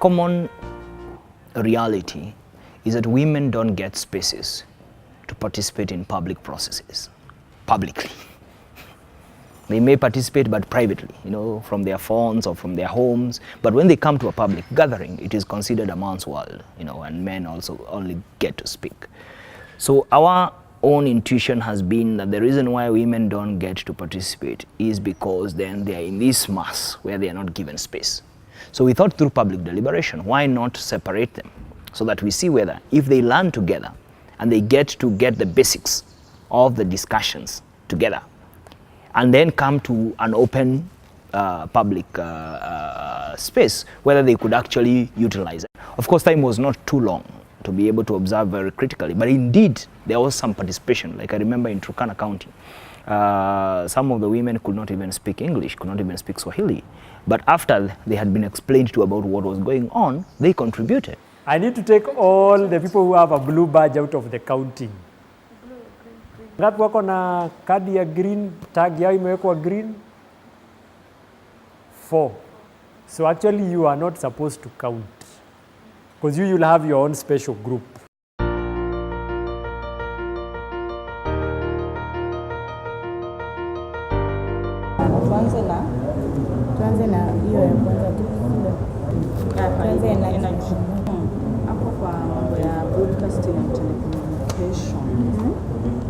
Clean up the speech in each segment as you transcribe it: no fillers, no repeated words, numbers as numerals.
common reality is that women don't get spaces to participate in public processes publicly. They may participate, but privately, from their phones or from their homes. But when they come to a public gathering, it is considered a man's world, and men also only get to speak. So our own intuition has been that the reason why women don't get to participate is because then they are in this mass where they are not given space. So we thought through public deliberation, why not separate them so that we see whether if they learn together and they get the basics of the discussions together, and then come to an open public space, whether they could actually utilize it. Of course, time was not too long to be able to observe very critically, but indeed, there was some participation. Like I remember in Turkana County, some of the women could not even speak English, could not even speak Swahili. But after they had been explained to about what was going on, they contributed. I need to take all the people who have a blue badge out of the counting. Ngapi wako na kadi ya green, tag yao imewekwa green? 4. So actually you are not supposed to count, because you will have your own special group. Tuanze na hiyo ya kwanza tu. Tuanze na hapo kwa mambo ya broadcasting and telecommunication.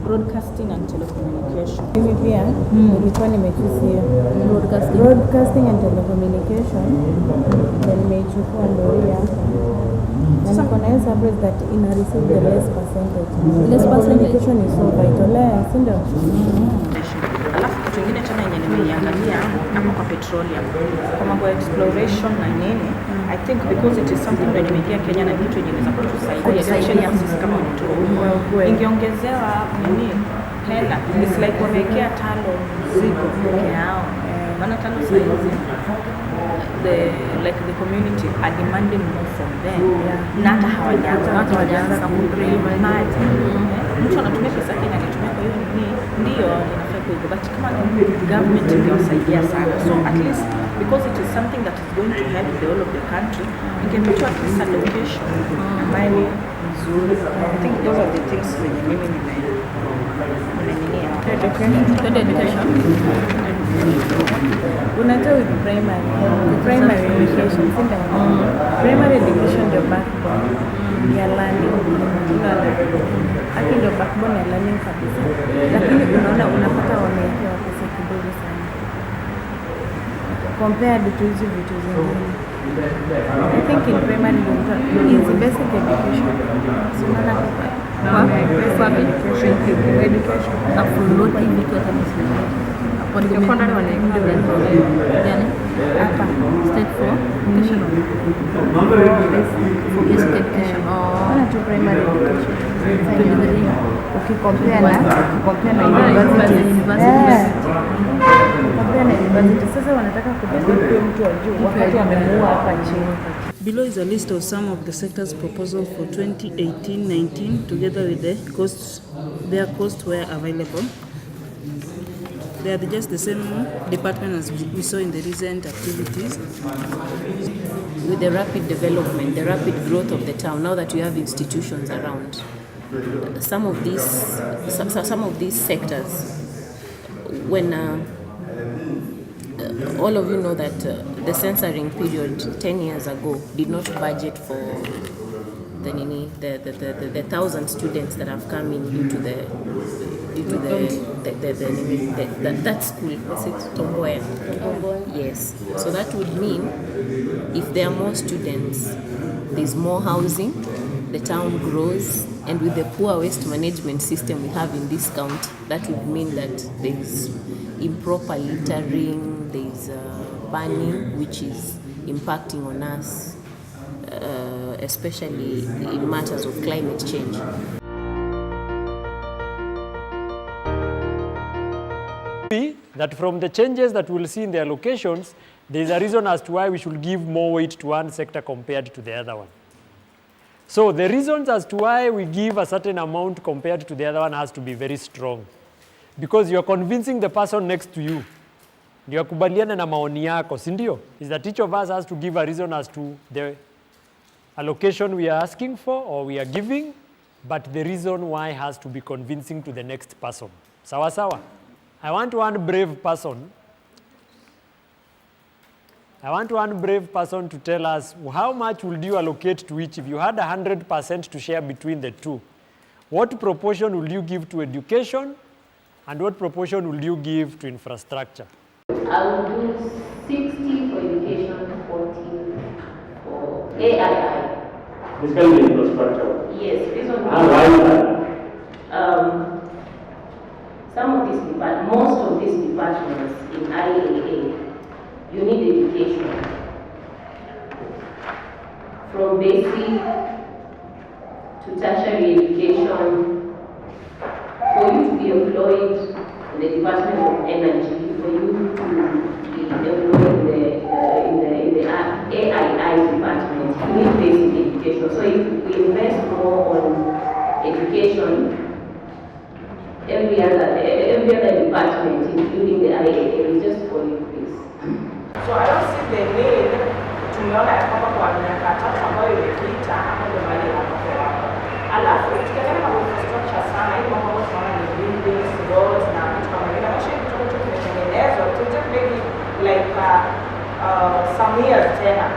Broadcasting and telecommunication. Mimi pia nilikuwa nimekisia broadcasting and telecommunication, then nimeichukua Ndoria. Na niko na surprise that ina receive the less percentage. Less communication is so vital, si ndio? Alafu kitu kingine tena yenye nimeiangalia hapo kwa petroleum, kwa mambo ya exploration na nini, I think because it is something that imeingia Kenya na kitu yenye inaweza kutusaidia especially sisi kama watu wa ingeongezewa nini hela, it's like wamekea talo ziko peke yao, maana talo saizi the community are demanding more from them. Na hata hawajaanza kubrima maji. Mtu anatumia pesa yake anatumia kwa hiyo ndio inafaa kuigo, but kama government ingewasaidia sana, so at least because it is something that is going to help the whole of the country, ingepatiwa at least a location ambayo ni nzuri. I think those are the things zenye mimi nimenia. Education. Unajua with primary education, primary education ndio backbone ya learning. Haki ndio backbone ya learning kabisa. Lakini unapata wamewekewa pesa kidogo sana compared to hizi vitu zingine. I think in primary is basic education. So nana education. Absolutely because Kwa secondary yani hapa state 4 education for basic education or to primary education. Ukikompare na university. Sasa wanataka kudevelop mtu wa juu wakati wamemuua hapa chini. Below is a list of some of the sector's proposals for 2018-19 together with the costs, their costs were available. They are just the same department as we saw in the recent activities. With the rapid development, the rapid growth of the town, now that we have institutions around, some of these sectors, when all of you know that the censoring period 10 years ago did not budget for the 1,000 students that have come in due to that school. Was it Tomboya? Yes. So that would mean if there are more students, there's more housing, the town grows, and with the poor waste management system we have in this county, that would mean that there's improper littering, there's burning, which is impacting on us, especially in matters of climate change. That from the changes that we'll see in the allocations, there is a reason as to why we should give more weight to one sector compared to the other one. So the reasons as to why we give a certain amount compared to the other one has to be very strong. Because you're convincing the person next to you. Ndio kubaliana na maoni yako, si ndio? Is that each of us has to give a reason as to the allocation we are asking for or we are giving, but the reason why has to be convincing to the next person. Sawa sawa. I want one brave person. I want one brave person to tell us how much would you allocate to each if you had 100% to share between the two. What proportion will you give to education and what proportion will you give to infrastructure? I will do 60 for education, 40 for AII. This can be infrastructure. Yes, this one. Why is that? Most of these departments in IAA, you need education. From basic to tertiary education, for you to be employed in the Department of Energy, for you to be employed in the AII department, you need basic education. So if we invest more on education, every other department, including the IAA, will just follow this. So I don't see the need tumeona ya kwamba kwa miaka 3 ambayo imepita hapo ndio mali inapokuwa. Alafu tukiangalia mambo ya infrastructure sana, hii mambo ambayo tunaona ni buildings, roads na vitu kama hivyo. Na shida kitu ambacho kimetengenezwa to just maybe like some years tena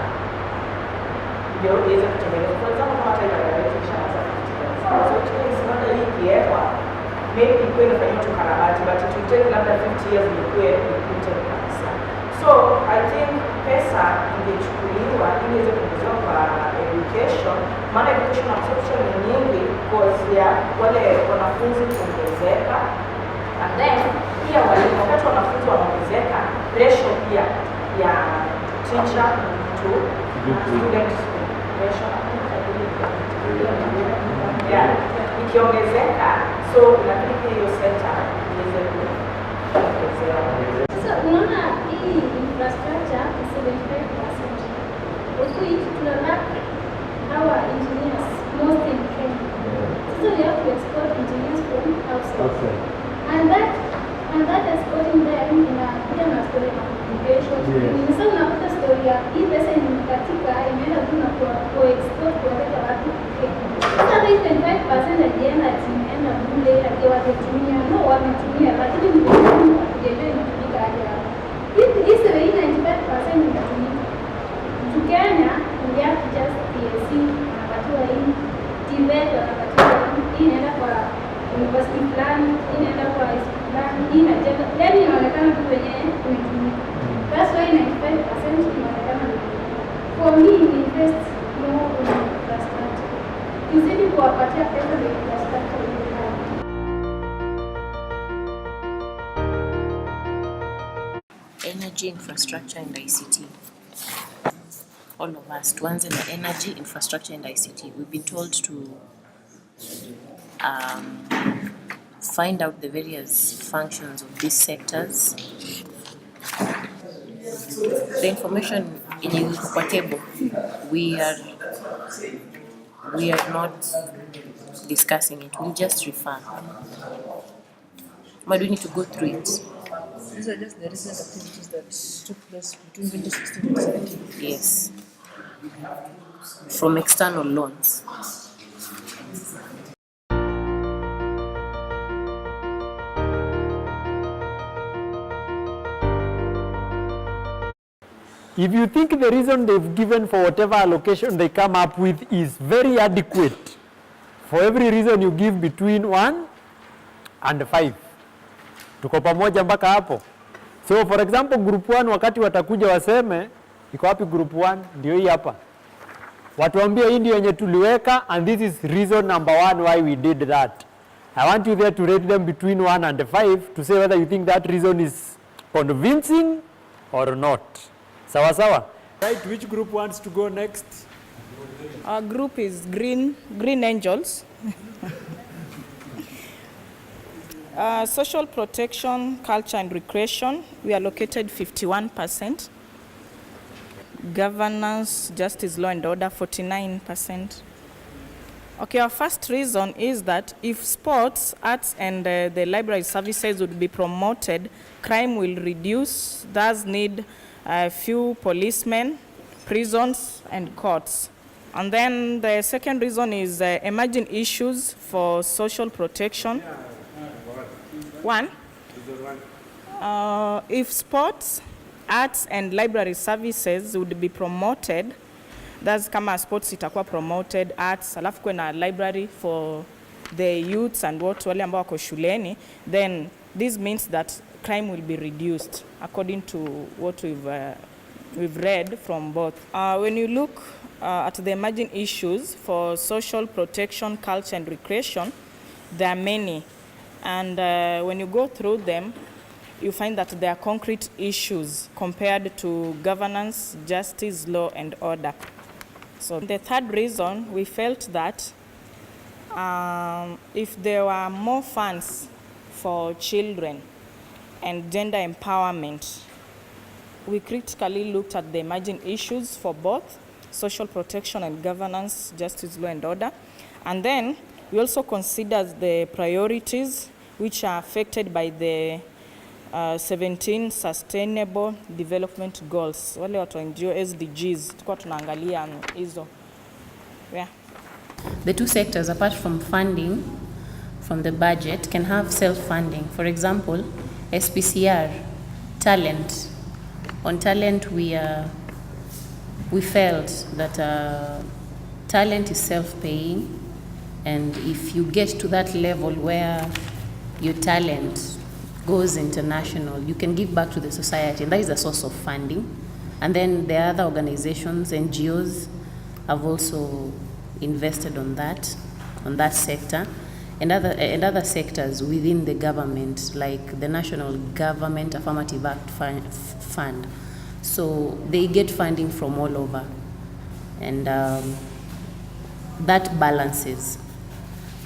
ndio iweze kutengenezwa. For example, kama taifa la Kenya kishaanza 50 years. So it means labda hii kiekwa maybe ikuwe inafanywa tu karabati, but it will take labda 50 years ikuwe ikute kabisa. So I think pesa ingechukuliwa ili iweze kuongezewa kwa education, maana education absorption ni nyingi because ya wale wanafunzi kuongezeka, and then pia walimu, wakati wanafunzi wanaongezeka, ratio pia ya teacher to student ratio ikiongezeka, so inabidi pia hiyo center iweze kuongezewa. So, unaona hii infrastructure is 75%. Also, tunalack our engineers, most in Kenya. So, we have to export engineers from outside. And that exporting them inakuja na story ya communication. Sasa unakuta story ya hii pesa imekatika, imeenda tu na export kuwaleta watu Kenya. Sasa hii 25% ajienda imeenda bure, akiwa wakitumia, no wametumia, lakini mjini kujejua imetumika aje hapo. Hii 95% inatumika. Kenya, we have to just PSC, wanapatiwa hii, TVET wanapatiwa hii, inaenda kwa university plan, hii inaenda kwa high school plan, hii inajenga, yani inaonekana tu wenyewe kuitumika. That's why 95% inaonekana kuitumika. For me, we invest more on infrastructure. Tuzidi kuwapatia pesa za infrastructure ili hali. Energy, infrastructure and ICT. All of us, tuanze na energy, infrastructure and ICT. We've been told to find out the various functions of these sectors. The information in the table, we are not discussing it. We'll just refer. But we need to go through it. These are just the recent activities that took place between 2016 and 2017. Yes. From external loans. If you think the reason they've given for whatever allocation they come up with is very adequate, for every reason you give between 1 and 5. Tuko pamoja mpaka hapo. So for example, group 1 wakati watakuja waseme, iko wapi group 1? Ndio hii hapa. Watuambie hii ndio yenye tuliweka and this is reason number 1 why we did that. I want you there to rate them between 1 and 5 to say whether you think that reason is convincing or not. Sawa sawa. Right, which group wants to go next? Our group is Green Angels. Social protection, culture and recreation, we allocated 51%. Governance, justice, law and order, 49%. Okay, our first reason is that if sports, arts and the library services would be promoted, crime will reduce, thus need a few policemen, prisons and courts. And then the second reason is emerging issues for social protection. One, if sports, arts and library services would be promoted, that's kama sports itakuwa promoted, arts, alafu kuwe na library for the youths and wale ambao wako shuleni, then this means that crime will be reduced according to what we've read from both. When you look at the emerging issues for social protection, culture and recreation, there are many. And when you go through them, you find that there are concrete issues compared to governance, justice, law and order. So the third reason, we felt that if there were more funds for children and gender empowerment, we critically looked at the emerging issues for both social protection and governance, justice, law and order. And then we also considered the priorities which are affected by the 17 Sustainable Development Goals. Wale watu NGO SDGs, tukua tunaangalia hizo. Yeah. The two sectors, apart from funding from the budget, can have self-funding. For example, SPCR, talent. On talent, we felt that talent is self-paying, and if you get to that level where your talent goes international, you can give back to the society, and that is a source of funding. And then the other organizations, NGOs, have also invested on that sector, and other sectors within the government, like the National Government Affirmative Act Fund. So they get funding from all over, and that balances.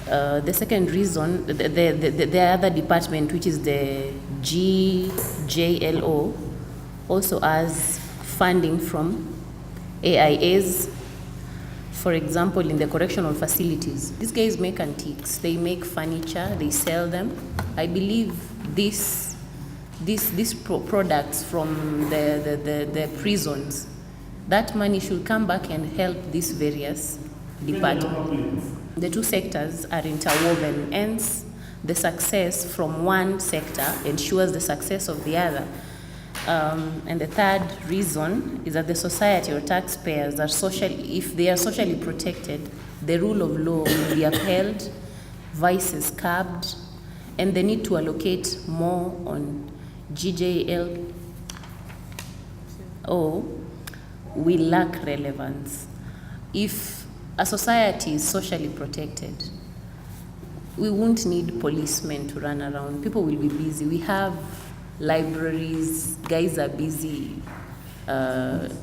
The second reason, the other department, which is the GJLO, also has funding from AIAs. For example, in the correctional facilities, these guys make antiques, they make furniture, they sell them. I believe these products from the prisons, that money should come back and help these various departments. The two sectors are interwoven, hence the success from one sector ensures the success of the other. And the third reason is that the society or taxpayers are if they are socially protected, the rule of law will be upheld, vices curbed, and the need to allocate more on GJLO will lack relevance. If a society is socially protected, we won't need policemen to run around. People will be busy. We have libraries, guys are busy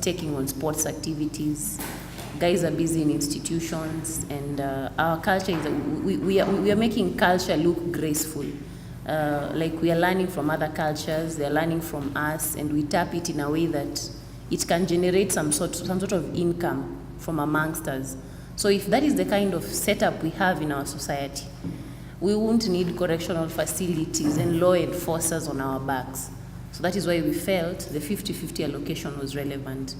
taking on sports activities, guys are busy in institutions, and our culture is, we are making culture look graceful. Like we are learning from other cultures, they are learning from us, and we tap it in a way that it can generate some sort of income from amongst us. So if that is the kind of setup we have in our society, we won't need correctional facilities and law enforcers on our backs. So that is why we felt the 50-50 allocation was relevant.